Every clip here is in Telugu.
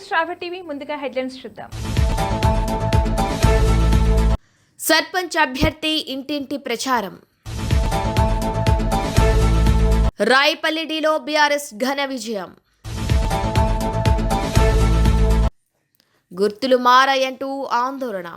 శ్రావ్య టీవీ ముందుగా హెడ్లైన్స్ చూద్దాం. సర్పంచ్ అభ్యర్థి ఇంటింటి ప్రచారం. రాయపల్లిలో బీఆర్ఎస్ ఘన విజయం. గుర్తులు మారాయంటూ ఆందోళన.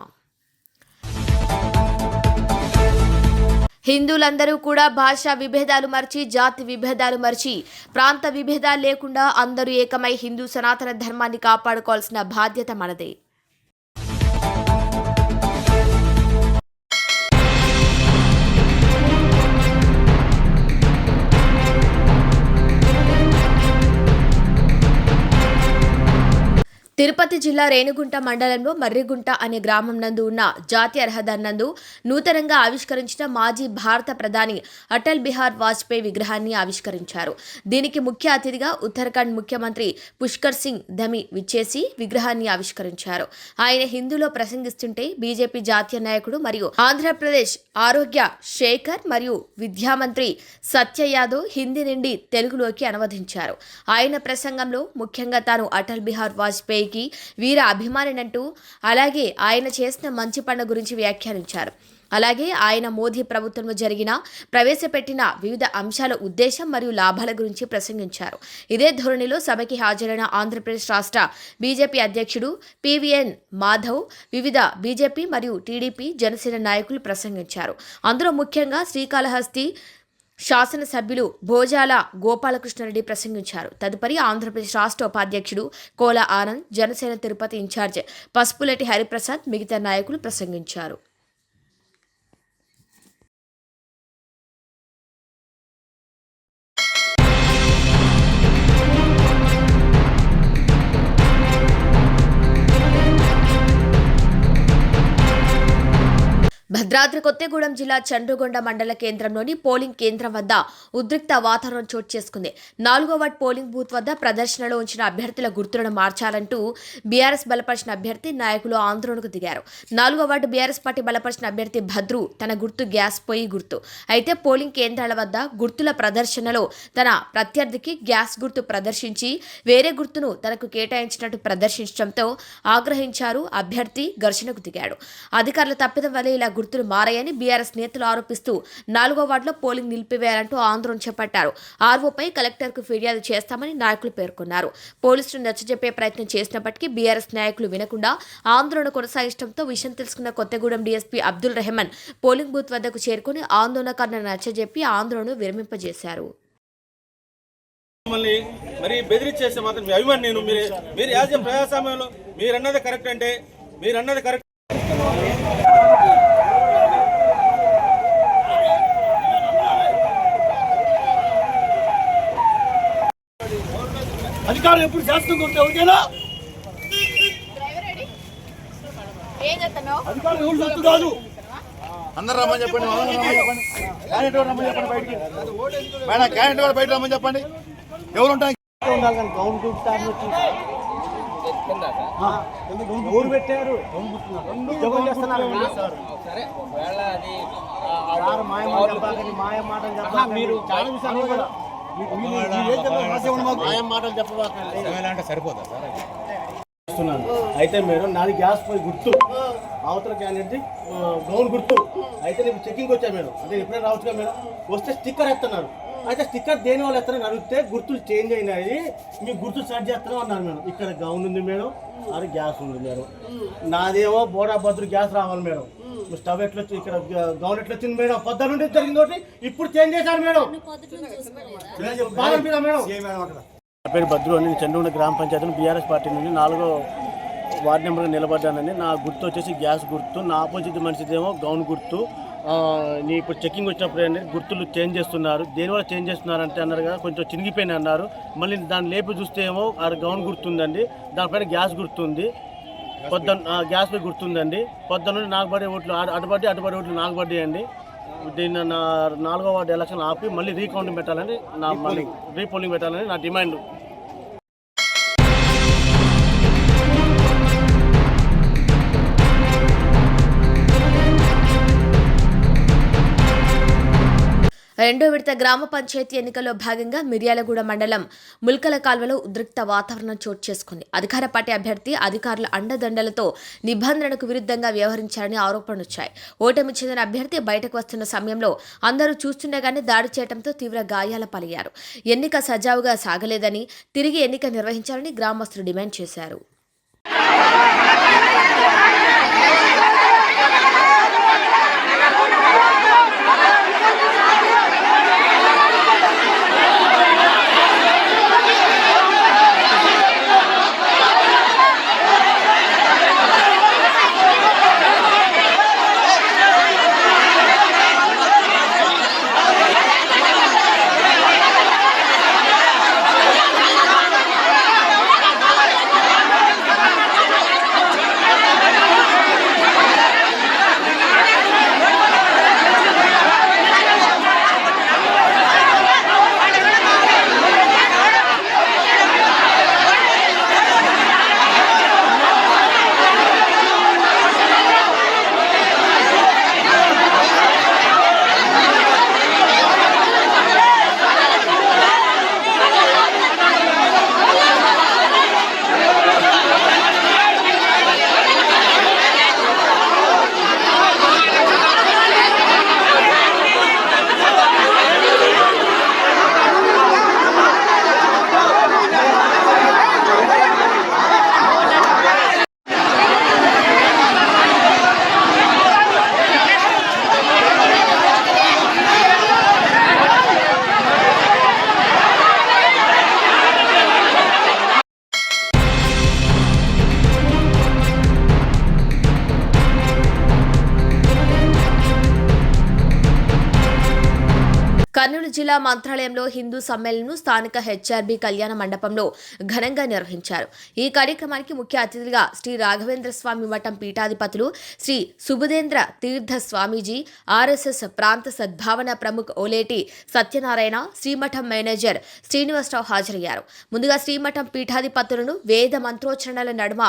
హిందువులందరూ కూడా భాషా విభేదాలు మర్చి, జాతి విభేదాలు మర్చి, ప్రాంత విభేదాలు లేకుండా అందరూ ఏకమై హిందూ సనాతన ధర్మాన్ని కాపాడుకోవాల్సిన బాధ్యత మనదే. తిరుపతి జిల్లా రేణిగుంట మండలంలో మర్రిగుంట అనే గ్రామం నందు ఉన్న జాతీయ రహదారి నందు నూతనంగా ఆవిష్కరించిన మాజీ భారత ప్రధాని అటల్ బిహారీ వాజ్పేయి విగ్రహాన్ని ఆవిష్కరించారు. దీనికి ముఖ్య అతిథిగా ఉత్తరాఖండ్ ముఖ్యమంత్రి పుష్కర్ సింగ్ ధమి విచ్చేసి విగ్రహాన్ని ఆవిష్కరించారు. ఆయన హిందీలో ప్రసంగిస్తుంటే బీజేపీ జాతీయ నాయకుడు మరియు ఆంధ్రప్రదేశ్ ఆరోగ్య శేఖర్ మరియు విద్యా మంత్రి సత్య యాదవ్ హిందీ నుండి తెలుగులోకి అనువదించారు. ఆయన ప్రసంగంలో ముఖ్యంగా తాను అటల్ బిహారీ వాజ్పేయి వీర అభిమానినంటూ, అలాగే ఆయన చేసిన మంచి పనుల గురించి వ్యాఖ్యానించారు. అలాగే ఆయన మోదీ ప్రభుత్వంలో ప్రవేశపెట్టిన వివిధ అంశాల ఉద్దేశం మరియు లాభాల గురించి ప్రసంగించారు. ఇదే ధోరణిలో సభకి హాజరైన ఆంధ్రప్రదేశ్ రాష్ట్ర బీజేపీ అధ్యక్షుడు పివిఎన్ మాధవ్, వివిధ బీజేపీ మరియు టీడీపీ జనసేన నాయకులు ప్రసంగించారు. అందులో ముఖ్యంగా శ్రీకాళహస్తి శాసనసభ్యులు భోజాల గోపాలకృష్ణారెడ్డి ప్రసంగించారు. తదుపరి ఆంధ్రప్రదేశ్ రాష్ట్ర ఉపాధ్యక్షుడు కోల ఆనంద్, జనసేన తిరుపతి ఇన్ఛార్జ్ పసుపులటి హరిప్రసాద్, మిగతా నాయకులు ప్రసంగించారు. భద్రాద్రి కొత్తగూడెం జిల్లా చండ్రుగొండ మండల కేంద్రంలోని పోలింగ్ కేంద్రం వద్ద ఉద్రిక్త వాతావరణం చోటు చేసుకుంది. 4వ వార్డు పోలింగ్ బూత్ వద్ద ప్రదర్శనలో ఉంచిన అభ్యర్థుల గుర్తులను మార్చాలంటూ బీఆర్ఎస్ బలపరిచిన అభ్యర్థి నాయకులు ఆందోళనకు దిగారు. 4వ వార్డు బీఆర్ఎస్ పార్టీ బలపరిచిన అభ్యర్థి భద్రు తన గుర్తు గ్యాస్ పొయ్యి గుర్తు. అయితే పోలింగ్ కేంద్రాల వద్ద గుర్తుల ప్రదర్శనలో తన ప్రత్యర్థికి గ్యాస్ గుర్తు ప్రదర్శించి వేరే గుర్తును తనకు కేటాయించినట్టు ప్రదర్శించడంతో ఆగ్రహించారు. అభ్యర్థి ఘర్షణకు దిగాడు. అధికారుల తప్పిదం వల్ల ఇలా గుర్తులు మారాయని బీఆర్ఎస్ నేతలు ఆరోపిస్తూ 4వ వార్డులో పోలింగ్ నిలిపివేయాలంటూ ఆందోళన చేపట్టారు. ఆర్ఓపై కలెక్టర్కు ఫిర్యాదు చేస్తామని నాయకులు పేర్కొన్నారు. పోలీసులు నచ్చజెప్పే ప్రయత్నం చేసినప్పటికీ బీఆర్ఎస్ నాయకులు వినకుండా ఆందోళన కొనసాగించడంతో విషయం తెలుసుకున్న Kothagudem DSP Abdul Rehman polling booth వద్దకు చేరుకుని ఆందోళనకారులను నచ్చజెప్పి ఆందోళనను విరమింపజేశారు. మరి బెదిరించేస్తే మాత్రం మీ అభిమాని నేను మీరు యాజ్ ఏ ప్రజాస్వామ్యంలో మీరన్నది కరెక్ట్ అంటే మీరన్నది కరెక్ట్. అధికారులు ఎప్పుడు శాస్త్రం కొడితే ఎవరికైనా అధికారులు ఎవరు సొత్తు కాదు. అందరు రమ్మని చెప్పండి, క్యాండిడేట్ రమ్మని చెప్పండి, బయటికి మేడం క్యాండిడేట్ కూడా బయట రమ్మని చెప్పండి. ఎవరు ఉంటాయి ఊరు పెట్టారు మాయ మాటలు మీరు సరిపోతా అయితే మేడం నాది గ్యాస్ పోయి గుర్తు, అవతల క్యాండిడేట్ గౌన్ గుర్తు. అయితే నేను చెకింగ్ వచ్చా మేడం, అంటే ఎప్పుడైనా రావచ్చుగా మేడం. వస్తే స్టిక్కర్ ఎత్తన్నారు. అయితే స్టిక్కర్ దేని వాళ్ళు ఎత్తారని అడిగితే గుర్తులు చేంజ్ అయినాయి, మీకు గుర్తు సెట్ చేస్తాను అన్నారు మేడం. ఇక్కడ గౌన్ ఉంది మేడం, అది గ్యాస్ ఉంది మేడం. నాదేమో బోడా భద్రు గ్యాస్ రావాలి మేడం. స్టవ్ ఎట్లా వచ్చి ఇక్కడ గౌన్ ఎట్లా వచ్చింది మేడం. పొద్దున్న నుండి జరిగింది ఒకటి, ఇప్పుడు చేంజ్ చేశారు మేడం. నా పేరు భద్రు అని చంద్రగొండ గ్రామ పంచాయతీ బీఆర్ఎస్ పార్టీ నుండి 4వ వార్డు నెంబర్గా నిలబడ్డానని. నా గుర్తు వచ్చేసి గ్యాస్ గుర్తు. నా ఆపోజిట్ మనిషిదేమో గౌన్ గుర్తు. నీ ఇప్పుడు చెక్కింగ్ వచ్చినప్పుడు ఏంటంటే గుర్తులు చేంజ్ చేస్తున్నారు. దేనివల్ల చేంజ్ చేస్తున్నారు అంటే అన్నారు కదా, కొంచెం చినిగిపోయినాయి అన్నారు. మళ్ళీ దాన్ని లేపి చూస్తే ఏమో ఆ గౌన్ గుర్తుందండి, దానిపైన గ్యాస్ గుర్తుంది. పొద్దున్న గ్యాస్ పై గుర్తుందండి. పొద్దున్న నుండి నాకు పడే ఓట్లు అటుబడి ఓట్లు నాకు పడ్డాయండి. దీన్ని నా 4వ వార్డు ఎలక్షన్ ఆపి మళ్ళీ రీకౌంటింగ్ పెట్టాలని రీపోలింగ్ పెట్టాలని నా డిమాండ్. రెండో విడత గ్రామ పంచాయతీ ఎన్నికల్లో భాగంగా మిర్యాలగూడ మండలం ముల్కల కాల్వలో ఉద్రిక్త వాతావరణం చోటు చేసుకుంది. అధికార పార్టీ అభ్యర్థి అధికారుల అండదండలతో నిబంధనలకు విరుద్ధంగా వ్యవహరించారని ఆరోపణలొచ్చాయి. ఓటమి చెందిన అభ్యర్థి బయటకు వస్తున్న సమయంలో అందరూ చూస్తుండగానే దాడి చేయడంతో తీవ్ర గాయాల పాలయ్యారు. ఎన్నిక సజావుగా సాగలేదని, తిరిగి ఎన్నిక నిర్వహించాలని గ్రామస్తులు డిమాండ్ చేశారు. కర్నూలు జిల్లా మంత్రాలయంలో హిందూ సమ్మేళనం స్థానిక హెచ్ఆర్బి కళ్యాణ మండపంలో ఘనంగా నిర్వహించారు. ఈ కార్యక్రమానికి ముఖ్య అతిథిగా శ్రీ రాఘవేంద్ర స్వామి మఠం పీఠాధిపతులు శ్రీ సుబుధేంద్ర తీర్థ స్వామీజీ, ఆర్ఎస్ఎస్ ప్రాంత సద్భావన ప్రముఖ్ ఓలేటి సత్యనారాయణ, శ్రీమఠం మేనేజర్ శ్రీనివాసరావు హాజరయ్యారు. ముందుగా శ్రీమఠం పీఠాధిపతులను వేద మంత్రోచ్చరణల నడుమ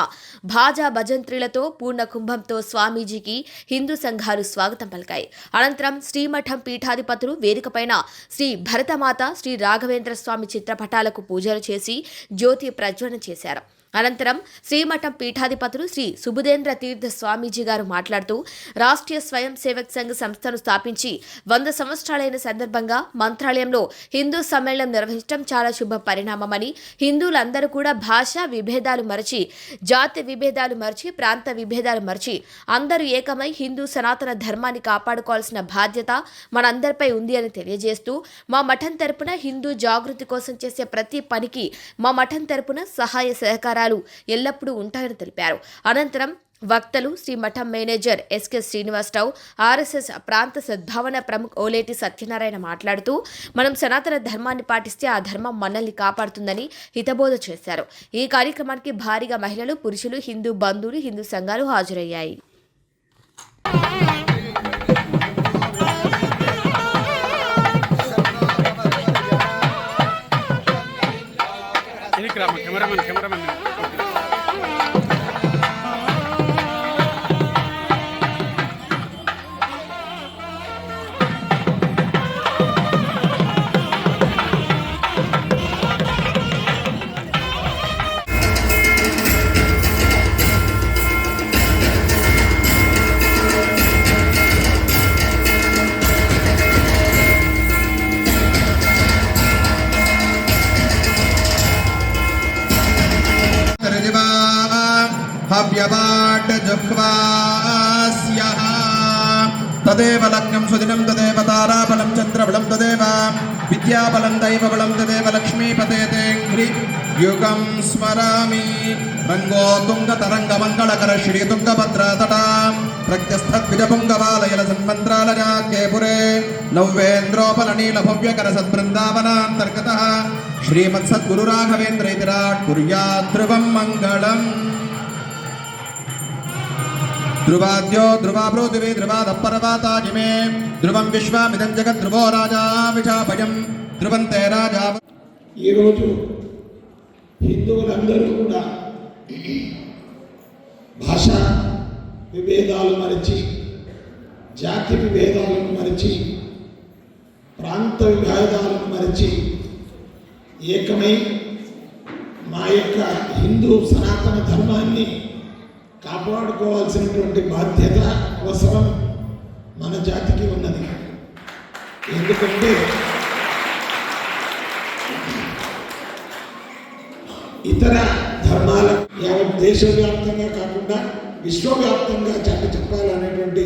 భాజా భజంత్రిలతో పూర్ణ కుంభంతో స్వామీజీకి హిందూ సంఘాలు స్వాగతం పలికాయి. అనంతరం శ్రీమఠం పీఠాధిపతులు వేదికపైన శ్రీ భరతమాత, శ్రీ రాఘవేంద్ర స్వామి చిత్రపటాలకు పూజలు చేసి జ్యోతి ప్రజ్వలన చేశారు. అనంతరం శ్రీమఠం పీఠాధిపతులు శ్రీ సుబుధేంద్ర తీర్థ స్వామీజీ గారు మాట్లాడుతూ, రాష్ట్రీయ స్వయం సేవక్ సంఘ్ సంస్థను స్థాపించి 100 సంవత్సరాలైన సందర్భంగా మంత్రాలయంలో హిందూ సమ్మేళనం నిర్వహించడం చాలా శుభ పరిణామమని, హిందువులందరూ కూడా భాషా విభేదాలు మరచి, జాతి విభేదాలు మరచి, ప్రాంత విభేదాలు మరచి అందరూ ఏకమై హిందూ సనాతన ధర్మాన్ని కాపాడుకోవాల్సిన బాధ్యత మనందరిపై ఉంది అని తెలియజేస్తూ, మా మఠం తరపున హిందూ జాగృతి కోసం చేసే ప్రతి పనికి మా మఠం తరపున సహాయ సహకారాలు ఎల్లప్పుడూ ఉంటాయని తెలిపారు. అనంతరం వక్తలు శ్రీ మఠం మేనేజర్ ఎస్కే శ్రీనివాసరావు, ఆర్ఎస్ఎస్ ప్రాంత సద్భావన ప్రముఖ్ ఓలేటి సత్యనారాయణ మాట్లాడుతూ, మనం సనాతన ధర్మాన్ని పాటిస్తే ఆ ధర్మం మనల్ని కాపాడుతుందని హితబోధ చేశారు. ఈ కార్యక్రమానికి భారీగా మహిళలు, పురుషులు, హిందూ బంధువులు, హిందూ సంఘాలు హాజరయ్యాయి. కెమెరామెన్ हव्यवाट जुह्वास्यः तदेव लग्नं सुदिनं तदेव ताराबलं चन्द्रबलं तदेव विद्याबलं दैवबलं तदेव लक्ष्मीपते युगं स्मरामि रङ्गो तुङ्गतरङ्गमङ्गलकर श्रीतुङ्गभद्रातटा प्रत्यस्थद्विजपुङ्गबालयलसन्मन्त्रालयाख्ये पुरे नव्येन्द्रोपलनीलभव्यकर सद्बृन्दावनान्तर्गतः श्रीमत्सद्गुरुराघवेन्द्र इति राट् कुर्यात् ध्रुवं मङ्गलम्. ध्रुवाद्यो ध्रुवापृथिवी ध्रुवादपरवाताजिमे ध्रुवं विश्वामिदं जगत् ध्रुवो राजा विशाभयं ध्रुवन्ते राजा. ఈ రోజు హిందువులందరూ కూడా భాషా విభేదాలు మరచి, జాతి విభేదాలను మరచి ప్రాంత విభేదాలను మరిచి ఏకమై మా యొక్క హిందూ సనాతన ధర్మాన్ని కాపాడుకోవాల్సినటువంటి బాధ్యత అవసరం మన జాతికి ఉన్నది. ఎందుకంటే ఇతర ధర్మాల యావత్ దేశవ్యాప్తంగా కాకుండా విశ్వవ్యాప్తంగా చాటి చెప్పాలనేటువంటి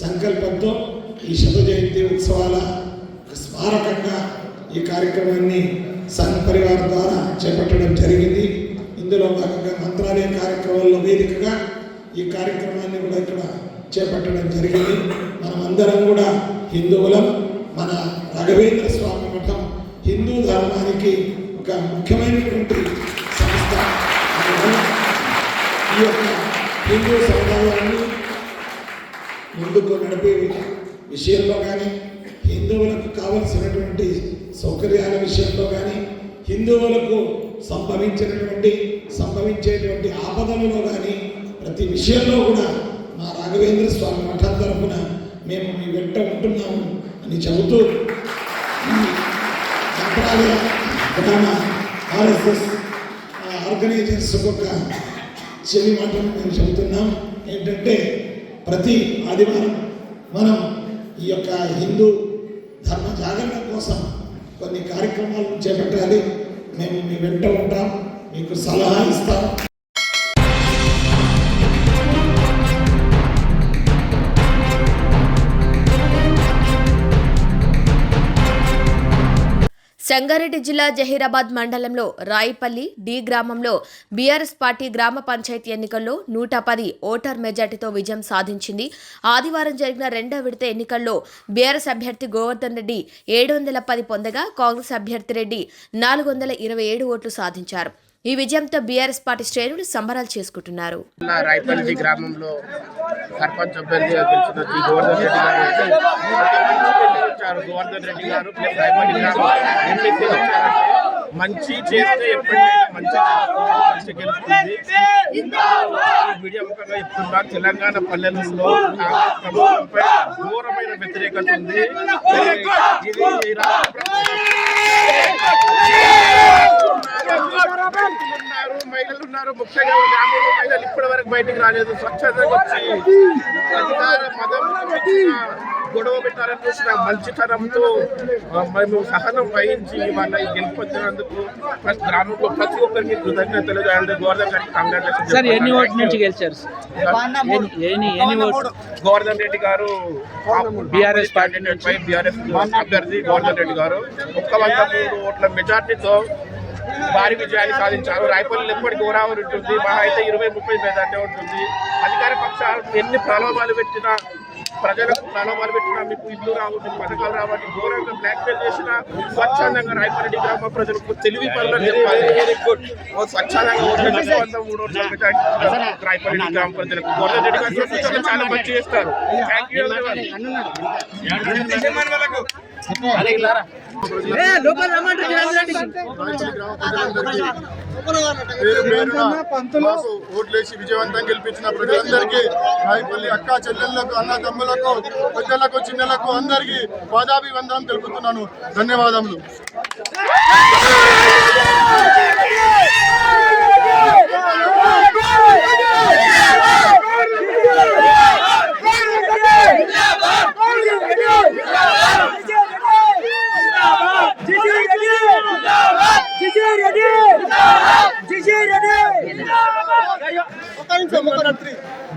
సంకల్పంతో ఈ శత జయంతి ఉత్సవాల స్మారకంగా ఈ కార్యక్రమాన్ని సంఘ్ పరివార్ ద్వారా చేపట్టడం జరిగింది. ఇందులో భాగంగా మంత్రాలయ కార్యక్రమాల్లో వేదికగా ఈ కార్యక్రమాన్ని కూడా ఇక్కడ చేపట్టడం జరిగింది. మనమందరం కూడా హిందువులం. మన రాఘవేంద్ర స్వామి మఠం హిందూ ధర్మానికి ఒక ముఖ్యమైనటువంటి సంస్థ. ఈ యొక్క హిందూ సముదాయాన్ని ముందుకు నడిపే విషయంలో కానీ, హిందువులకు కావలసినటువంటి సౌకర్యాల విషయంలో కానీ, హిందువులకు సంభవించేటువంటి ఆపదలలో కానీ ప్రతి విషయంలో కూడా మా రాఘవేంద్ర స్వామి మఠం తరఫున మేము మీ వెంట ఉంటున్నాము అని చెబుతూ ఈ మంత్రాలయ ప్రధాన ఆర్ఎస్ఎస్ ఆర్గనైజర్స్ ఒక చెవి మాటను మేము చెబుతున్నాం. ఏంటంటే ప్రతి ఆదివారం మనం ఈ యొక్క హిందూ ధర్మ జాగరణ కోసం కొన్ని కార్యక్రమాలను చేపట్టాలి. మేము మీ వెంట ఉంటాం, మీకు సలహా ఇస్తాం. సంగారెడ్డి జిల్లా జహీరాబాద్ మండలంలో రాయిపల్లి డి గ్రామంలో బీఆర్ఎస్ పార్టీ గ్రామ పంచాయతీ ఎన్నికల్లో 110 ఓటర్ మెజార్టీతో విజయం సాధించింది. ఆదివారం జరిగిన రెండో విడత ఎన్నికల్లో బీఆర్ఎస్ అభ్యర్థి గోవర్ధన్ రెడ్డి 710 పొందగా కాంగ్రెస్ అభ్యర్థి రెడ్డి 427 ఓట్లు సాధించారు. ఈ విజయంతో బీఆర్ఎస్ పార్టీ శ్రేణులు సంబరాలు చేసుకుంటున్నారు. రాయపల్లి గ్రామంలో సర్పంచ్ అభ్యర్థిగా గెలిచిన గోవర్ధన్ రెడ్డి గారు గోవర్ధన్ రెడ్డి గారు ప్లస్ రాయపల్లి గ్రామం ఎంపీ వచ్చారంటే మంచి చేస్తే ఎప్పటికైనా మంచి గెలుస్తుంది. మీడియా ముఖంగా చెప్తున్నా, తెలంగాణ పల్లెలలో ప్రభుత్వంపై ఘోరమైన వ్యతిరేకత ఉంది. మహిళలు ఉన్నారు, ముఖ్యంగా గ్రామంలో మహిళలు ఇప్పటి వరకు బయటికి రాలేదు. స్వచ్ఛతగా వచ్చి అధికార మతం గొడవ పెట్టాలని చూసిన మంచితనంతో మేము సహనం వహించి వాళ్ళ గెలుపొందినందుకు గ్రామంలో ప్రతి ఒక్కరికి కృతజ్ఞతలు. గోవర్ధన్ రెడ్డి సార్ ఎన్ని ఓట్ల నుంచి గెలిచారు? గోవర్ధన్ రెడ్డి గారు బీఆర్ఎస్ క్యాండిడేట్ పై బీఆర్ఎస్ అభ్యర్థి గోవర్ధన్ రెడ్డి గారు 103 ఓట్ల మెజార్టీతో భారీ విజయాన్ని సాధించారు. రాయపల్లిలో ఎప్పటికీ ఓరావరి ఉంటుంది, మహా అయితే 20-30 మెజార్టీ ఉంటుంది. అధికార పక్షాలు ఎన్ని ప్రలోభాలు పెట్టినా, ప్రజలకు ప్రలోభాలు పెట్టినా మీకు ఇల్లు రావు, మీకు పథకాలు రావాలి, ఘోరంగా బ్లాక్మెయిల్ చేసిన స్వచ్ఛందంగా రాయపల్లి గ్రామ ప్రజలకు తెలివి పనులు చెప్పాలి. స్వచ్ఛందంగా 103 ఓట్ల మెజార్టీ రాయపల్లి గ్రామ ప్రజలకు గోవర్ధన్ రెడ్డి గారు చాలా మంచి చేస్తారు. Thank you. ఓట్లేసి విజయవంతం గెలిపించిన ప్రజలందరికీ, రాయపల్లి అక్క చెల్లెళ్లకు, అన్న తమ్ములకు, పెద్దలకు, చిన్నలకు అందరికీ పాదాభివందనం తెలుపుతున్నాను. ధన్యవాదములు.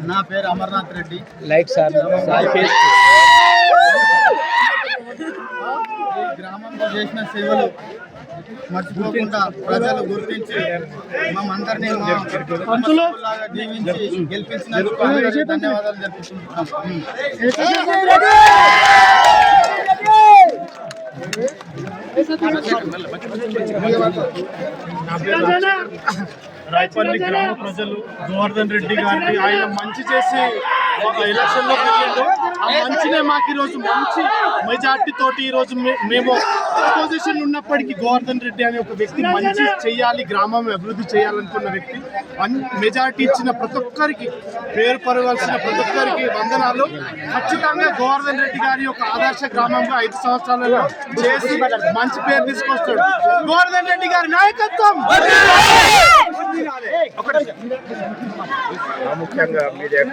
నా పేరు అమర్నాథ్ రెడ్డి. లైక్ సార్ ఈ గ్రామంలో చేసిన సేవలు మర్చిపోకుండా ప్రజలు గుర్తించి మమ్మందరినీ లాగా జీవించి గెలిపించినందుకు ధన్యవాదాలు తెలుపుకుంటున్నాం. రాయపల్లి గ్రామ ప్రజలు గోవర్ధన్ రెడ్డి గారికి ఆయన మంచి చేసి ఒక ఎలక్షన్లో పెట్టిండు. ఆ మంచినే మాకు ఈరోజు మంచి మెజార్టీ తోటి ఈరోజు మేము అపోజిషన్ ఉన్నప్పటికీ గోవర్ధన్ రెడ్డి అనే ఒక వ్యక్తి మంచి చేయాలి, గ్రామం అభివృద్ధి చేయాలనుకున్న వ్యక్తి మెజార్టీ ఇచ్చిన ప్రతి ఒక్కరికి, పేరు పరవాల్సిన ప్రతి ఒక్కరికి వందనాలు. ఖచ్చితంగా గోవర్ధన్ రెడ్డి గారి యొక్క ఆదర్శ గ్రామంగా 5 సంవత్సరాలలో చేసి మంచి పేరు తీసుకొస్తాడు. గోవర్ధన్ రెడ్డి గారి నాయకత్వం. ముఖ్యంగా మీడియాకు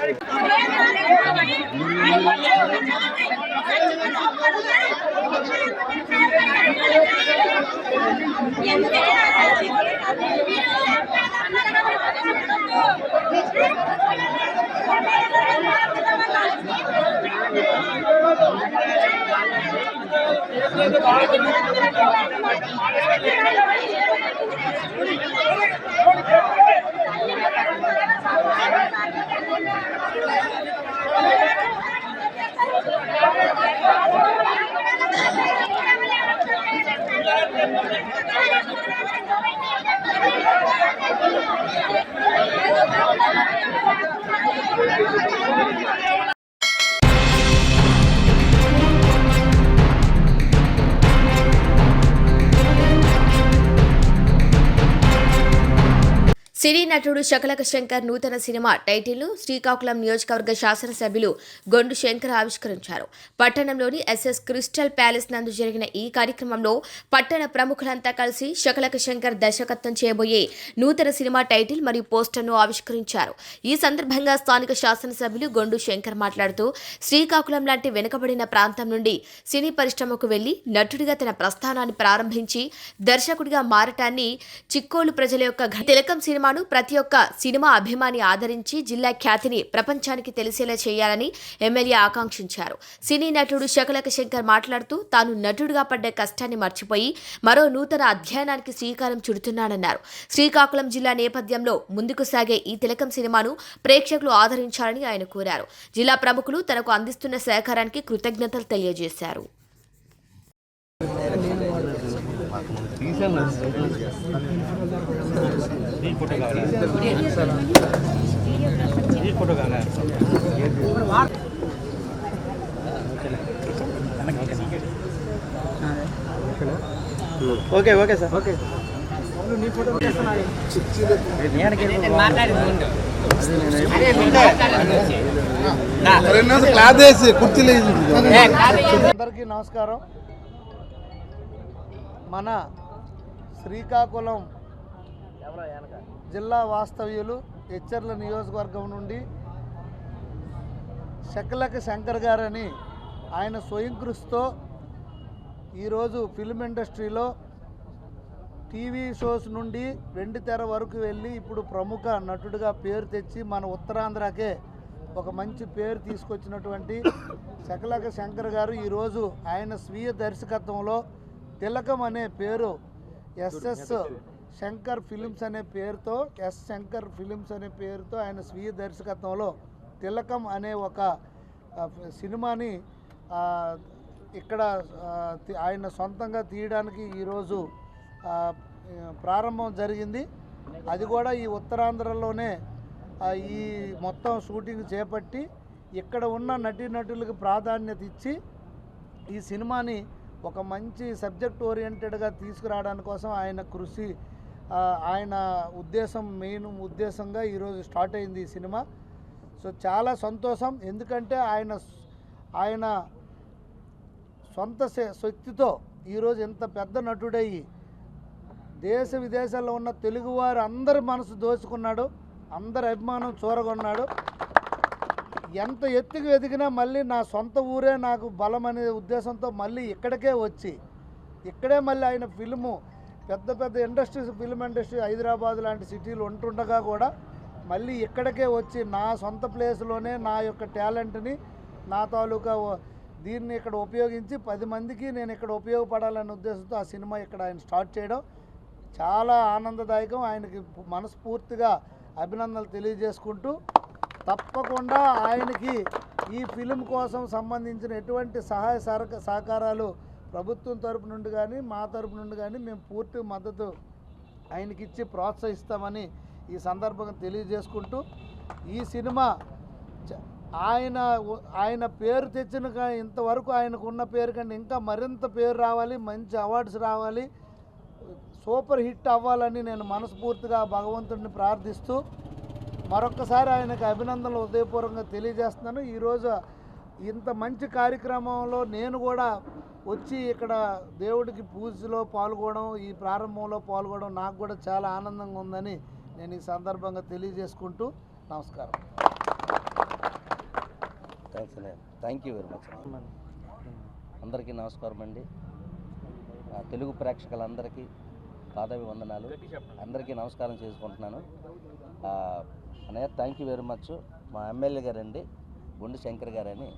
సినీ నటుడు శకలక శంకర్ నూతన సినిమా టైటిల్ను శ్రీకాకుళం నియోజకవర్గ శాసనసభ్యులు గొండు శంకర్ ఆవిష్కరించారు. పట్టణంలోని ఎస్ఎస్ క్రిస్టల్ ప్యాలెస్ నందు జరిగిన ఈ కార్యక్రమంలో పట్టణ ప్రముఖులంతా కలిసి శకలక శంకర్ దర్శకత్వం చేయబోయే నూతన సినిమా టైటిల్ మరియు పోస్టర్ను ఆవిష్కరించారు. ఈ సందర్భంగా స్థానిక శాసనసభ్యులు గొండు శంకర్ మాట్లాడుతూ శ్రీకాకుళం లాంటి వెనుకబడిన ప్రాంతం నుండి సినీ పరిశ్రమకు వెళ్లి నటుడిగా తన ప్రస్థానాన్ని ప్రారంభించి దర్శకుడిగా మారటాన్ని చిక్కోలు ప్రజల యొక్క తిలకం సినిమాను ప్రతి ఒక్క సినిమా అభిమాని ఆదరించి జిల్లా ఖ్యాతిని ప్రపంచానికి తెలిసేలా చేయాలని ఎమ్మెల్యే ఆకాంక్షించారు. సినీ నటుడు శకలక శంకర్ మాట్లాడుతూ తాను నటుడిగా పడ్డ కష్టాన్ని మర్చిపోయి మరో నూతన అధ్యయనానికి శ్రీకారం చుడుతున్నానన్నారు. శ్రీకాకుళం జిల్లా నేపథ్యంలో ముందుకు సాగే ఈ తిలకం సినిమాను ప్రేక్షకులు ఆదరించాలని ఆయన కోరారు. జిల్లా ప్రముఖులు తనకు అందిస్తున్న సహకారానికి కృతజ్ఞతలు తెలియజేశారు. ఓకే ఓకే సార్ ఓకే అందరికీ నమస్కారం. మన శ్రీకాకుళం జిల్లా వాస్తవ్యులు ఎచ్చర్ల నియోజకవర్గం నుండి శకలక శంకర్ గారని ఆయన స్వయం కృషితో ఈరోజు ఫిల్మ్ ఇండస్ట్రీలో టీవీ షోస్ నుండి వెండి తెర వరకు వెళ్ళి ఇప్పుడు ప్రముఖ నటుడిగా పేరు తెచ్చి మన ఉత్తరాంధ్రకే ఒక మంచి పేరు తీసుకొచ్చినటువంటి శకలక శంకర్ గారు ఈరోజు ఆయన స్వీయ దర్శకత్వంలో తిలకం అనే పేరు ఎస్ఎస్ శంకర్ ఫిలిమ్స్ అనే పేరుతో శంకర్ ఫిలిమ్స్ అనే పేరుతో ఆయన స్వీయ దర్శకత్వంలో తిలకం అనే ఒక సినిమాని ఇక్కడ ఆయన సొంతంగా తీయడానికి ఈరోజు ప్రారంభం జరిగింది. అది కూడా ఈ ఉత్తరాంధ్రలోనే ఈ మొత్తం షూటింగ్ చేపట్టి ఇక్కడ ఉన్న నటీనటులకు ప్రాధాన్యత ఇచ్చి ఈ సినిమాని ఒక మంచి సబ్జెక్ట్ ఓరియంటెడ్గా తీసుకురావడానికి కోసం ఆయన కృషి, ఆయన ఉద్దేశం, మెయిన్ ఉద్దేశంగా ఈరోజు స్టార్ట్ అయింది ఈ సినిమా. సో చాలా సంతోషం. ఎందుకంటే ఆయన సొంత శక్తితో ఈరోజు ఎంత పెద్ద నటుడయ్యి దేశ విదేశాల్లో ఉన్న తెలుగువారు అందరి మనసు దోచుకున్నాడు, అందరి అభిమానం చూరగొన్నాడు. ఎంత ఎత్తుకు ఎదిగినా మళ్ళీ నా సొంత ఊరే నాకు బలం అనే ఉద్దేశంతో మళ్ళీ ఇక్కడికే వచ్చి ఇక్కడే మళ్ళీ ఆయన ఫిల్ము పెద్ద పెద్ద ఇండస్ట్రీస్, ఫిల్మ్ ఇండస్ట్రీ హైదరాబాద్ లాంటి సిటీలు ఉంటుండగా కూడా మళ్ళీ ఇక్కడికే వచ్చి నా సొంత ప్లేస్లోనే నా యొక్క టాలెంట్ని, నా తాలూకా దీన్ని ఇక్కడ ఉపయోగించి 10 మందికి నేను ఇక్కడ ఉపయోగపడాలనే ఉద్దేశంతో ఆ సినిమా ఇక్కడ ఆయన స్టార్ట్ చేయడం చాలా ఆనందదాయకం. ఆయనకి మనస్ఫూర్తిగా అభినందనలు తెలియజేసుకుంటూ తప్పకుండా ఆయనకి ఈ ఫిలిం కోసం సంబంధించిన ఎటువంటి సహాయ సహకారాలు ప్రభుత్వం తరపు నుండి కానీ మా తరపు నుండి కానీ మేము పూర్తి మద్దతు ఆయనకి ఇచ్చి ప్రోత్సహిస్తామని ఈ సందర్భంగా తెలియజేసుకుంటూ ఈ సినిమా ఆయన పేరు తెచ్చిన ఇంతవరకు ఆయనకు ఉన్న పేరు కంటే ఇంకా మరింత పేరు రావాలి, మంచి అవార్డ్స్ రావాలి, సూపర్ హిట్ అవ్వాలని నేను మనస్ఫూర్తిగా భగవంతుడిని ప్రార్థిస్తూ మరొక్కసారి ఆయనకు అభినందనలు హృదయపూర్వకంగా తెలియజేస్తున్నాను. ఈరోజు ఇంత మంచి కార్యక్రమంలో నేను కూడా వచ్చి ఇక్కడ దేవుడికి పూజలో పాల్గొనడం, ఈ ప్రారంభంలో పాల్గొనడం నాకు కూడా చాలా ఆనందంగా ఉందని నేను ఈ సందర్భంగా తెలియజేసుకుంటూ నమస్కారం. Thank you very much. అందరికీ నమస్కారం అండి. తెలుగు ప్రేక్షకులందరికీ పాదాభివందనాలు. అందరికీ నమస్కారం చేసుకుంటున్నాను. అన్నయ్య థ్యాంక్ యూ వెరీ మచ్. మా ఎమ్మెల్యే గారండి గుండు శంకర్ గారని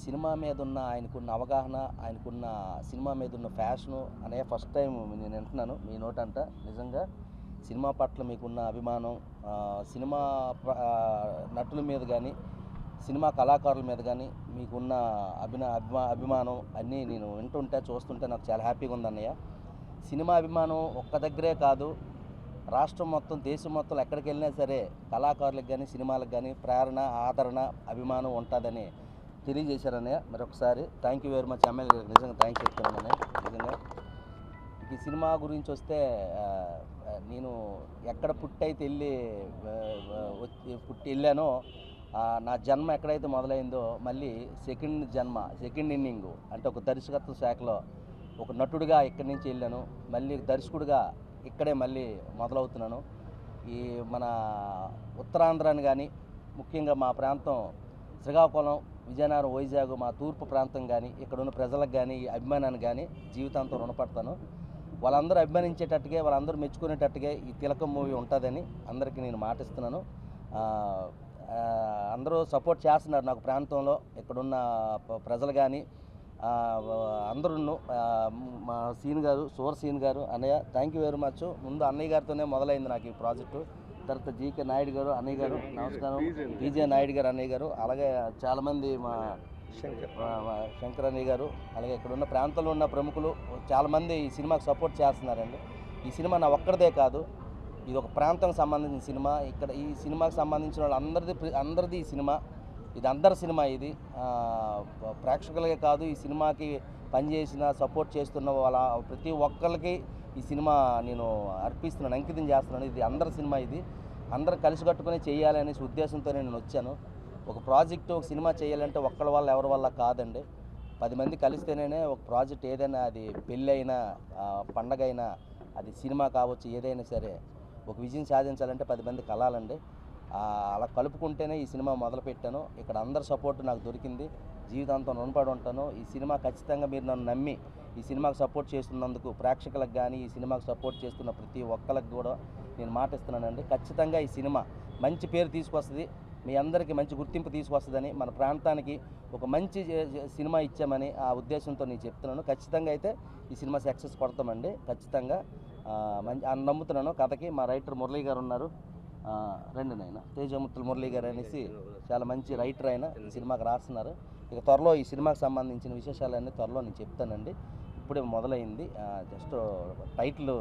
సినిమా మీద ఉన్న ఆయనకున్న అవగాహన, ఆయనకున్న సినిమా మీద ఉన్న ఫ్యాషను అన్నయ్య ఫస్ట్ టైం నేను వింటున్నాను మీ నోటంట. నిజంగా సినిమా పట్ల మీకున్న అభిమానం, సినిమా నటుల మీద కానీ సినిమా కళాకారుల మీద కానీ మీకున్న అభిమానం అన్నీ నేను వింటుంటే చూస్తుంటే నాకు చాలా హ్యాపీగా ఉంది అన్నయ్య. సినిమా అభిమానం ఒక్క దగ్గరే కాదు, రాష్ట్రం మొత్తం దేశం మొత్తం ఎక్కడికి వెళ్ళినా సరే కళాకారులకు కానీ సినిమాలకు కానీ ప్రేరణ, ఆదరణ, అభిమానం ఉంటుందని తెలియజేశారన్నయ్య. మరొకసారి thank you very much MLA గారికి నిజంగా థ్యాంక్స్ చెప్తున్నాను అన్నయ్య. నిజంగా ఈ సినిమా గురించి వస్తే నేను ఎక్కడ పుట్టి వెళ్ళానో నా జన్మ ఎక్కడైతే మొదలైందో మళ్ళీ సెకండ్ ఇన్నింగ్ అంటే ఒక దర్శకత్వ శాఖలో ఒక నటుడిగా ఇక్కడి నుంచి వెళ్ళాను. మళ్ళీ దర్శకుడిగా ఇక్కడే మళ్ళీ మొదలవుతున్నాను. ఈ మన ఉత్తరాంధ్రాన్ని కానీ ముఖ్యంగా మా ప్రాంతం శ్రీకాకుళం, విజయనగరం, వైజాగ్ మా తూర్పు ప్రాంతం కానీ ఇక్కడ ఉన్న ప్రజలకు కానీ ఈ అభిమానాన్ని కానీ జీవితాంతం రుణపడతాను. వాళ్ళందరూ అభిమానించేటట్టుగా, వాళ్ళందరూ మెచ్చుకునేటట్టుగా ఈ తిలకం మూవీ ఉంటుందని అందరికీ నేను మాటిస్తున్నాను. అందరూ సపోర్ట్ చేస్తున్నారు నాకు ప్రాంతంలో ఇక్కడున్న ప్రజలు కానీ అందరూ. మా సీన్ గారు, సీన్ గారు, అన్నయ్య థ్యాంక్ యూ వెరీ మచ్. ముందు అన్నయ్య గారితోనే మొదలైంది నాకు ఈ ప్రాజెక్టు. తర్వాత జీకే నాయుడు గారు అన్నయ్య గారు నమస్కారం, పీజే నాయుడు గారు అన్నయ్య గారు, అలాగే చాలామంది మా శంకర్ అన్నయ్య గారు, అలాగే ఇక్కడ ఉన్న ప్రాంతంలో ఉన్న ప్రముఖులు చాలామంది ఈ సినిమాకి సపోర్ట్ చేస్తున్నారండి. ఈ సినిమా నా ఒక్కడిదే కాదు, ఇది ఒక ప్రాంతానికి సంబంధించిన సినిమా. ఇక్కడ ఈ సినిమాకి సంబంధించిన వాళ్ళు అందరిది ఈ సినిమా, ఇది అందరి సినిమా. ఇది ప్రేక్షకులకే కాదు, ఈ సినిమాకి పనిచేసిన సపోర్ట్ చేస్తున్న వాళ్ళ ప్రతి ఒక్కరికి ఈ సినిమా నేను అర్పిస్తున్నాను, అంకితం చేస్తున్నాను. ఇది అందరి సినిమా, ఇది అందరూ కలిసి కట్టుకుని చేయాలనే ఉద్దేశంతో నేను వచ్చాను. ఒక ప్రాజెక్టు, ఒక సినిమా చేయాలంటే ఒక్కళ్ళ వల్ల ఎవరి వల్ల కాదండి. 10 మంది కలిస్తేనే ఒక ప్రాజెక్ట్ ఏదైనా, అది పెళ్ళి అయినా పండగ అయినా, అది సినిమా కావచ్చు, ఏదైనా సరే ఒక విజయం సాధించాలంటే 10 మంది కలాలండి. అలా కలుపుకుంటేనే ఈ సినిమా మొదలుపెట్టాను. ఇక్కడ అందరి సపోర్ట్ నాకు దొరికింది, జీవితాంతం రుణపడి ఉంటాను. ఈ సినిమా ఖచ్చితంగా మీరు నన్ను నమ్మి ఈ సినిమాకు సపోర్ట్ చేస్తున్నందుకు ప్రేక్షకులకు కానీ ఈ సినిమాకు సపోర్ట్ చేస్తున్న ప్రతి ఒక్కరికి కూడా నేను మాటిస్తున్నానండి. ఖచ్చితంగా ఈ సినిమా మంచి పేరు తీసుకొస్తుంది, మీ అందరికీ మంచి గుర్తింపు తీసుకొస్తుందని, మన ప్రాంతానికి ఒక మంచి సినిమా ఇచ్చామని ఆ ఉద్దేశంతో నేను చెప్తున్నాను. ఖచ్చితంగా అయితే ఈ సినిమా సక్సెస్ కొడతామండి, ఖచ్చితంగా నమ్ముతున్నాను. కథకి మా రైటర్ మురళీ గారు ఉన్నారు, రండి నాయన, తేజమూర్తుల మురళీ గారు అనేసి చాలా మంచి రైటర్ అయినా ఈ సినిమాకి రాస్తున్నారు. ఇక త్వరలో ఈ సినిమాకి సంబంధించిన విశేషాలన్నీ త్వరలో నేను చెప్తానండి. ఇప్పుడే మొదలైంది, జస్ట్ టైటిల్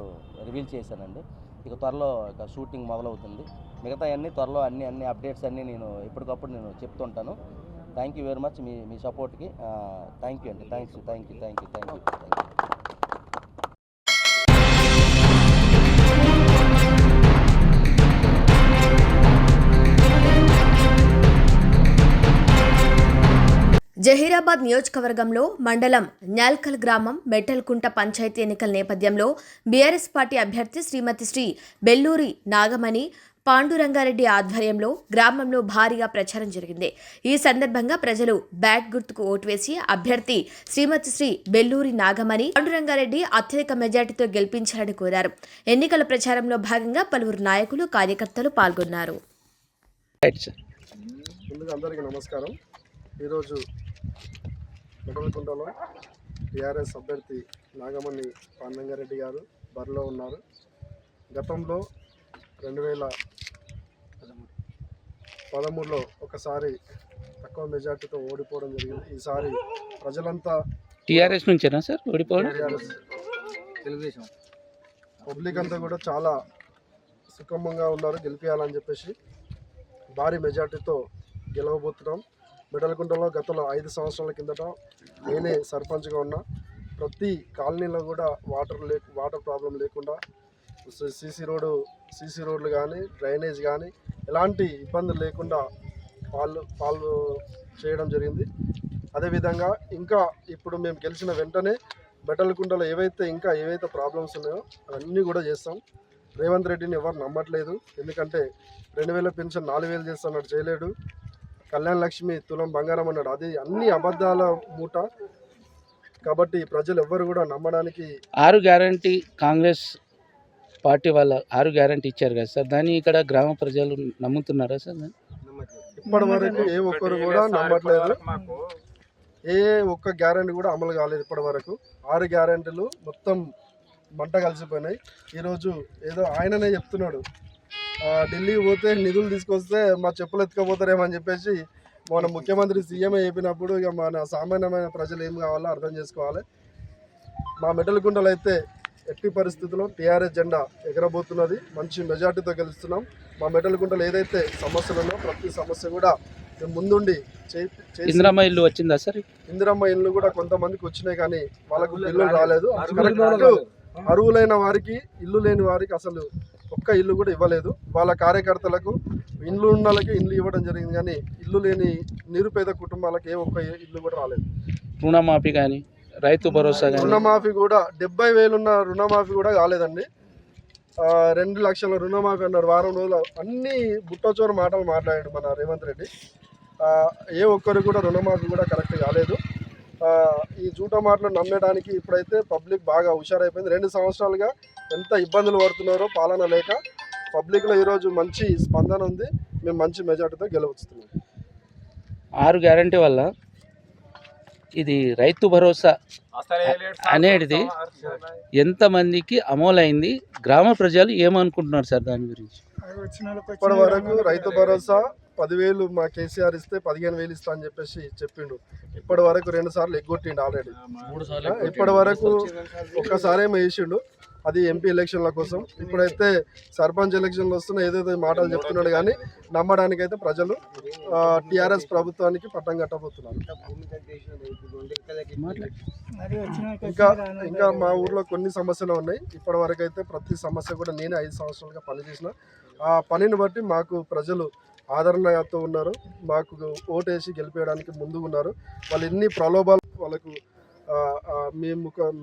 రివీల్ చేశానండి. ఇక త్వరలో ఇక షూటింగ్ మొదలవుతుంది. మిగతా అన్నీ త్వరలో అన్ని అప్డేట్స్ అన్నీ నేను ఎప్పటికప్పుడు నేను చెప్తుంటాను. థ్యాంక్ యూ వెరీ మచ్ మీ సపోర్ట్కి. థ్యాంక్ యూ అండి, థ్యాంక్ యూ. జహీరాబాద్ నియోజకవర్గంలో మండలం న్యాల్కల్ గ్రామం మెట్టల్కుంట పంచాయతీ ఎన్నికల నేపథ్యంలో బీఆర్ఎస్ పార్టీ అభ్యర్థి శ్రీమతి శ్రీ బెల్లూరి నాగమణి పాండురంగారెడ్డి ఆధ్వర్యంలో గ్రామంలో భారీగా ప్రచారం జరిగింది. ఈ సందర్భంగా ప్రజలు బ్యాట్ గుర్తుకు ఓటు వేసి అభ్యర్థి శ్రీమతి శ్రీ బెల్లూరి నాగమణి పాండురంగారెడ్డి అత్యధిక మెజార్టీతో గెలిపించాలని కోరారు. ఎన్నికల ప్రచారంలో భాగంగా పలువురు నాయకులు, కార్యకర్తలు పాల్గొన్నారు. అందరికీ నమస్కారం. ఈరోజు మెట్టలకుంటలో టీఆర్ఎస్ అభ్యర్థి నాగమణి పాండురంగారెడ్డి గారు బరిలో ఉన్నారు. గతంలో 2013లో ఒకసారి తక్కువ మెజార్టీతో ఓడిపోవడం జరిగింది. ఈసారి ప్రజలంతా టీఆర్ఎస్ నుంచేనా సార్ ఓడిపోవడం? తెలుగుదేశం పబ్లిక్ అంతా కూడా చాలా సుఖమంగా ఉన్నారు, గెలిపించాలని చెప్పేసి భారీ మెజార్టీతో గెలవబోతున్నాం. మెడలకుంటలో గతంలో 5 సంవత్సరాల కిందట నేనే సర్పంచ్గా ఉన్నా. ప్రతి కాలనీలో కూడా వాటర్ ప్రాబ్లం లేకుండా సీసీ రోడ్లు కానీ డ్రైనేజ్ కానీ ఎలాంటి ఇబ్బందులు లేకుండా పాలు చేయడం జరిగింది. అదేవిధంగా ఇంకా ఇప్పుడు మేము గెలిచిన వెంటనే మెటలకుంటలో ఏవైతే ప్రాబ్లమ్స్ ఉన్నాయో అవన్నీ కూడా చేస్తాం. రేవంత్ రెడ్డిని ఎవరు నమ్మట్లేదు. ఎందుకంటే 2000 పెన్షన్ 4000 చేస్తున్నాడు, చేయలేడు. కళ్యాణ లక్ష్మి తులం బంగారం అన్నాడు, అది అన్ని అబద్ధాల మూట. కాబట్టి ప్రజలు ఎవ్వరు కూడా నమ్మడానికి 6 గ్యారంటీ కాంగ్రెస్ పార్టీ వాళ్ళ 6 గ్యారంటీ ఇచ్చారు కదా సార్, దాన్ని ఇక్కడ గ్రామ ప్రజలు నమ్ముతున్నారా సార్? ఇప్పటి వరకు ఏ ఒక్కరు కూడా నమ్మట్లేదు. ఏ ఒక్క గ్యారంటీ కూడా అమలు కాలేదు ఇప్పటి వరకు. 6 గ్యారంటీలు మొత్తం మంట కలిసిపోయినాయి. ఈరోజు ఏదో ఆయననే చెప్తున్నాడు, ఢిల్లీ పోతే నిధులు తీసుకొస్తే మా చెప్పులు ఎత్తుకపోతారేమో అని చెప్పేసి మన ముఖ్యమంత్రి సీఎంఏ చెప్పినప్పుడు ఇక మన సామాన్యమైన ప్రజలు ఏం కావాలో అర్థం చేసుకోవాలి. మా మెటలకుంటలో అయితే ఎట్టి పరిస్థితుల్లో టీఆర్ఎస్ జెండా ఎగరబోతున్నది. మంచి మెజార్టీతో గెలుస్తున్నాం. మా మెటలకుంటలో ఏదైతే సమస్యలు ఉన్నాయో ప్రతి సమస్య కూడా మేము ముందుండి ఇందిరమ్మ ఇల్లు వచ్చిందా సార్? ఇందిరమ్మ ఇల్లు కూడా కొంతమందికి వచ్చినాయి, కానీ వాళ్ళకు బిల్లులు రాలేదు. అర్హులైన వారికి, ఇల్లు లేని వారికి అసలు ఒక్క ఇల్లు కూడా ఇవ్వలేదు. వాళ్ళ కార్యకర్తలకు, ఇల్లు ఉన్న వాళ్ళకి ఇల్లు ఇవ్వడం జరిగింది, కానీ ఇల్లు లేని నిరుపేద కుటుంబాలకు ఏ ఒక్క ఇల్లు కూడా రాలేదు. రుణమాఫీ కానీ, రైతు భరోసా కానీ, రుణమాఫీ కూడా 70,000 ఉన్న రుణమాఫీ కూడా కాలేదండి. 2 లక్షల రుణమాఫీ అన్నాడు వారం రోజులు. అన్ని బుట్టచోరు మాటలు మాట్లాడాడు మన రేవంత్ రెడ్డి. ఏ ఒక్కరు కూడా రుణమాఫీ కూడా కరెక్ట్ కాలేదు. ఈ జూట మాటలు నమ్మడానికి ఇప్పుడైతే పబ్లిక్ బాగా హుషారైపోయింది. 2 సంవత్సరాలుగా ఎంత ఇబ్బందులు పడుతున్నారో పాలన లేక. పబ్లిక్లో ఈరోజు మంచి స్పందన ఉంది. మేము మంచి మెజార్టీతో గెలవచ్చుతున్నాం. 6 గ్యారంటీ వల్ల ఇది రైతు భరోసా అనేది ఎంతమందికి అమలైంది? గ్రామ ప్రజలు ఏమనుకుంటున్నారు సార్ దాని గురించి? ఇప్పటి వరకు రైతు భరోసా 10,000 మా కేసీఆర్ ఇస్తే 15,000 ఇస్తా అని చెప్పేసి చెప్పిండు. ఇప్పటి వరకు 2 సార్లు ఎగ్గొట్టిండు ఆల్రెడీ. ఇప్పటి వరకు ఒక్కసారేమో వేసిండు, అది ఎంపీ ఎలక్షన్ల కోసం. ఇప్పుడైతే సర్పంచ్ ఎలక్షన్లు వస్తున్న ఏదైతే మాటలు చెప్తున్నాడు, కానీ నమ్మడానికైతే ప్రజలు టీఆర్ఎస్ ప్రభుత్వానికి పట్టం కట్టబోతున్నారు. ఇంకా మా ఊర్లో కొన్ని సమస్యలు ఉన్నాయి. ఇప్పటి వరకు అయితే ప్రతి సమస్య కూడా నేనే 5 సంవత్సరాలుగా పనిచేసిన. ఆ పనిని బట్టి మాకు ప్రజలు ఆదరణతో ఉన్నారు. మాకు ఓటేసి గెలిపేయడానికి ముందుకు ఉన్నారు. వాళ్ళు ఎన్ని ప్రలోభాలు వాళ్ళకు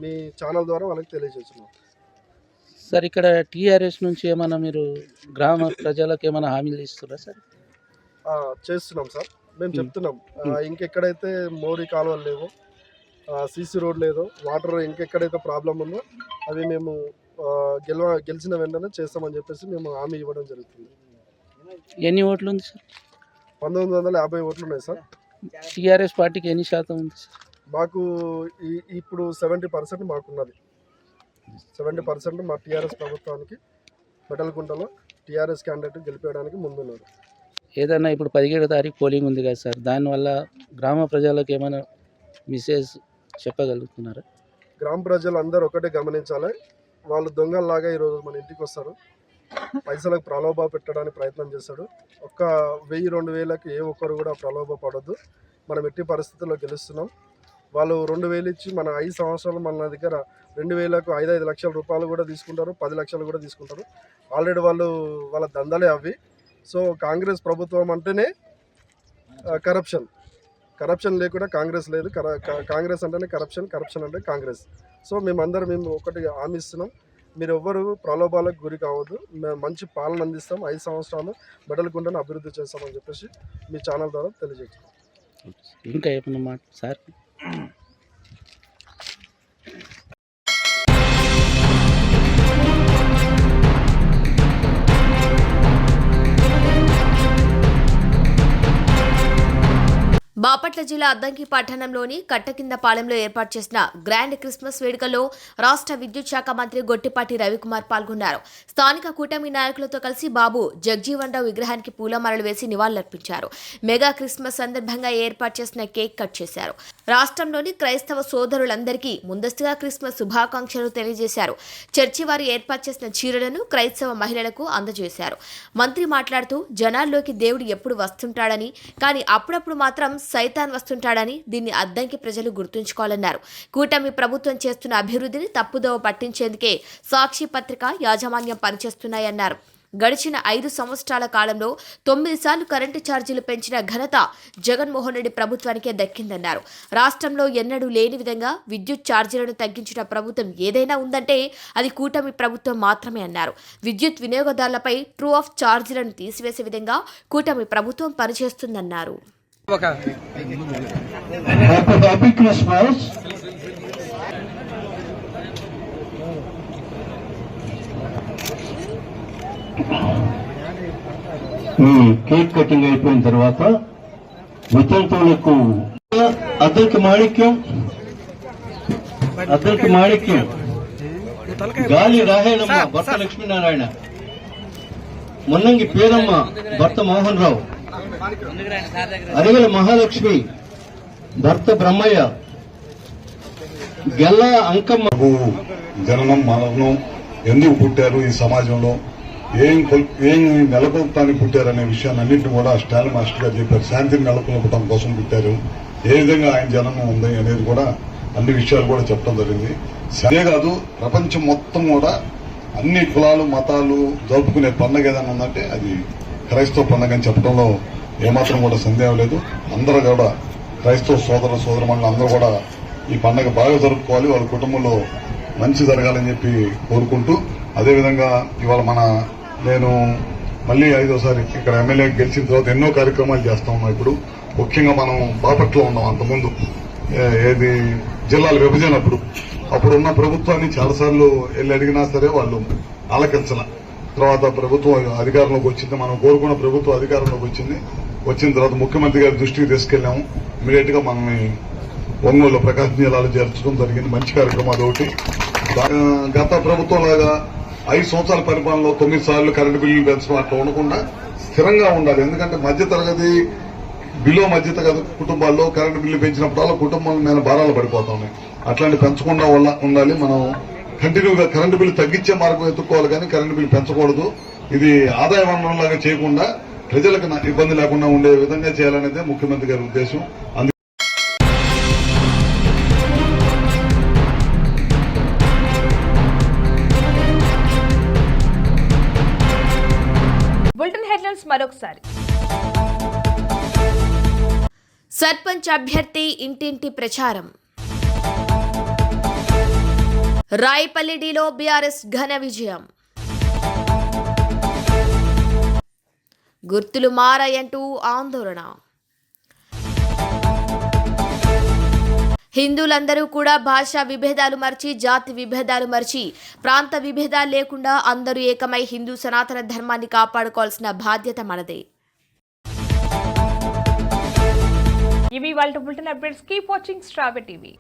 మీ ఛానల్ ద్వారా వాళ్ళకి తెలియజేస్తున్నాం. సార్ ఇక్కడ టీఆర్ఎస్ నుంచి ఏమైనా మీరు గ్రామ ప్రజలకు ఏమైనా హామీలు ఇస్తున్నారా సార్? చేస్తున్నాం సార్, మేము చెప్తున్నాం. ఇంకెక్కడైతే మోరీ కాలువలు లేవో, సీసీ రోడ్ లేదో, వాటర్ ఇంకెక్కడైతే ప్రాబ్లం ఉందో అవి మేము గెలిచిన వెంటనే చేస్తామని చెప్పేసి మేము హామీ ఇవ్వడం జరుగుతుంది. ఎన్ని ఓట్లు ఉంది సార్? 1950 ఓట్లు ఉన్నాయి సార్. టీఆర్ఎస్ పార్టీకి ఎన్ని శాతం ఉంది సార్? మాకు ఇప్పుడు 70% మాకున్నది. 70% మా టీఆర్ఎస్ ప్రభుత్వానికి మెటలకుంటలో టీఆర్ఎస్ క్యాండిడేట్ గెలిపేయడానికి ముందున్నారు. ఏదన్నా ఇప్పుడు 17వ తారీఖు పోలింగ్ ఉంది కదా సార్, దానివల్ల గ్రామ ప్రజలకు ఏమైనా మెసేజ్ చెప్పగలుగుతున్నారా? గ్రామ ప్రజలు అందరూ ఒకటే గమనించాలి. వాళ్ళు దొంగల్లాగా ఈరోజు మన ఇంటికి వస్తారు, పైసలకు ప్రలోభ పెట్టడానికి ప్రయత్నం చేస్తాడు. 1,000-2,000కి ఏ ఒక్కరు కూడా ప్రలోభ పడొద్దు. మనం ఎట్టి పరిస్థితుల్లో గెలుస్తున్నాం. వాళ్ళు 2,000 ఇచ్చి మన 5 సంవత్సరాలు మన దగ్గర 2,000కు 5 లక్షల రూపాయలు కూడా తీసుకుంటారు, 10 లక్షలు కూడా తీసుకుంటారు. ఆల్రెడీ వాళ్ళ దందాలే అవి. సో కాంగ్రెస్ ప్రభుత్వం అంటేనే కరప్షన్ లేకుండా కాంగ్రెస్ లేదు. కాంగ్రెస్ అంటేనే కరప్షన్ అంటే కాంగ్రెస్. సో మేము ఒకటి హామీ ఇస్తున్నాం, మీరు ఎవ్వరు ప్రలోభాలకు గురి కావద్దు. మేము మంచి పాలన అందిస్తాం. 5 సంవత్సరాలు మెటలకుంటను అభివృద్ధి చేస్తామని చెప్పేసి మీ ఛానల్ ద్వారా తెలియజేస్తాం. ఇంకా ఏమన్నా మాట సార్? బాపట్ల జిల్లా అద్దంకి పట్టణంలోని కట్టకిందపాలెంలో ఏర్పాటు చేసిన గ్రాండ్ క్రిస్మస్ వేడుకల్లో రాష్ట్ర విద్యుత్ శాఖ మంత్రి గొట్టిపాటి రవికుమార్ పాల్గొన్నారు. స్థానిక కూటమి నాయకులతో కలిసి బాబు జగ్జీవన్ రావు విగ్రహానికి పూలమాలలు వేసి నివాళులర్పించారు. మెగా క్రిస్మస్ సందర్భంగా ఏర్పాటు చేసిన కేక్ కట్ చేశారు. రాష్ట్రంలోని క్రైస్తవ సోదరులందరికీ ముందస్తుగా క్రిస్మస్ శుభాకాంక్షలు తెలియజేశారు. చర్చి వారు ఏర్పాటు చేసిన చీరలను క్రైస్తవ మహిళలకు అందజేశారు. మంత్రి మాట్లాడుతూ జనాల్లోకి దేవుడు ఎప్పుడు వస్తుంటాడని, కానీ అప్పుడప్పుడు మాత్రం సైతాన్ వస్తుంటాడని, దీన్ని అద్దంకి ప్రజలు గుర్తుంచుకోవాలన్నారు. కూటమి ప్రభుత్వం చేస్తున్న అభివృద్ధిని తప్పుదోవ పట్టించేందుకే సాక్షి పత్రిక యాజమాన్యం పనిచేస్తున్నాయన్నారు. గడిచిన 5 సంవత్సరాల కాలంలో 9 సార్లు కరెంటు ఛార్జీలు పెంచిన ఘనత జగన్మోహన్ రెడ్డి ప్రభుత్వానికే దక్కిందన్నారు. రాష్ట్రంలో ఎన్నడూ లేని విధంగా విద్యుత్ ఛార్జీలను తగ్గించిన ప్రభుత్వం ఏదైనా ఉందంటే అది కూటమి ప్రభుత్వం మాత్రమే అన్నారు. విద్యుత్ వినియోగదారులపై ట్రూ ఆఫ్ ఛార్జీలను తీసివేసే విధంగా కూటమి ప్రభుత్వం పనిచేస్తుందన్నారు. కేక్ కటింగ్ అయిపోయిన తర్వాత వితంతువులకు అద్దరికి మాణిక్యం, గాలి రాహేణమ్మ భర్త లక్ష్మీనారాయణ, మున్నంగి పేరమ్మ భర్త మోహన్ రావు, అరిగల మహాలక్ష్మి భర్త బ్రహ్మయ్య, గెల్ల అంకమ్మ. జననం మరణం ఎందుకు పుట్టారు, ఈ సమాజంలో ఏం నెలకొల్పడానికి పుట్టారనే విషయాన్ని అన్నింటినీ కూడా స్టాలిన్ మాస్టర్ గారు చెప్పారు. శాంతిని నెలకొల్పడం కోసం పుట్టారు, ఏ విధంగా ఆయన జననం ఉంది అనేది కూడా అన్ని విషయాలు కూడా చెప్పడం జరిగింది. అదే కాదు, ప్రపంచం మొత్తం కూడా అన్ని కులాలు మతాలు జరుపుకునే పండుగ ఏదైనా ఉందంటే అది క్రైస్తవ పండుగ అని చెప్పడంలో ఏమాత్రం కూడా సందేహం లేదు. అందరూ కూడా క్రైస్తవ సోదరుమణులు అందరూ కూడా ఈ పండుగ బాగా జరుపుకోవాలి, వాళ్ళ కుటుంబంలో మంచి జరగాలని చెప్పి కోరుకుంటూ, అదేవిధంగా ఇవాళ నేను మళ్ళీ 5వసారి ఇక్కడ ఎమ్మెల్యే గెలిచిన తర్వాత ఎన్నో కార్యక్రమాలు చేస్తా ఉన్నాం. ఇప్పుడు ముఖ్యంగా మనం బాపట్లో ఉన్నాం. అంతకుముందు ఏది జిల్లాల విభజన అప్పుడున్న ప్రభుత్వాన్ని చాలాసార్లు వెళ్ళి అడిగినా సరే వాళ్ళు ఆలకించాల. తర్వాత ప్రభుత్వం అధికారంలోకి వచ్చింది, మనం కోరుకున్న ప్రభుత్వం అధికారంలోకి వచ్చిన తర్వాత ముఖ్యమంత్రి గారి దృష్టికి తీసుకెళ్లాము. ఇమీడియట్ గా మనల్ని ఒంగోలు ప్రకాశం జిల్లాలో చేర్చడం జరిగింది. మంచి కార్యక్రమం అదొకటి. గత ప్రభుత్వం లాగా 5 సంవత్సరాల పరిపాలనలో 9 సార్లు కరెంటు బిల్లులు పెంచడం అట్లా ఉండకుండా స్థిరంగా ఉండాలి. ఎందుకంటే మధ్యతరగతి మధ్యతరగతి కుటుంబాల్లో కరెంటు బిల్లు పెంచినప్పుడు కుటుంబాల మీద భారాలు పడిపోతా ఉన్నాయి. అట్లాంటి పెంచకుండా ఉండాలి. మనం కంటిన్యూగా కరెంటు బిల్లు తగ్గించే మార్గం ఎత్తుకోవాలి, కానీ కరెంటు బిల్లు పెంచకూడదు. ఇది ఆదాయ వనరులాగా చేయకుండా ప్రజలకు ఇబ్బంది లేకుండా ఉండే విధంగా చేయాలనేదే ముఖ్యమంత్రి గారి ఉద్దేశం. బులెటిన్ హెడ్లైన్స్ మరొకసారి. సర్పంచ్ అభ్యర్థి ఇంటింటి ప్రచారం. రాయపల్లిలో బీఆర్ఎస్ ఘన విజయం. గుర్తులు మారాయంటూ ఆందోళన. హిందువులందరూ కూడా భాషా విభేదాలు మర్చి, జాతి విభేదాలు మర్చి, ప్రాంత విభేదాలు లేకుండా అందరూ ఏకమై హిందూ సనాతన ధర్మాన్ని కాపాడుకోవాల్సిన బాధ్యత మనదే. ఇవి వాళ్ళ బులెటిన్ అప్డేట్స్. కీప్ వాచింగ్ స్ట్రాబె టీవీ.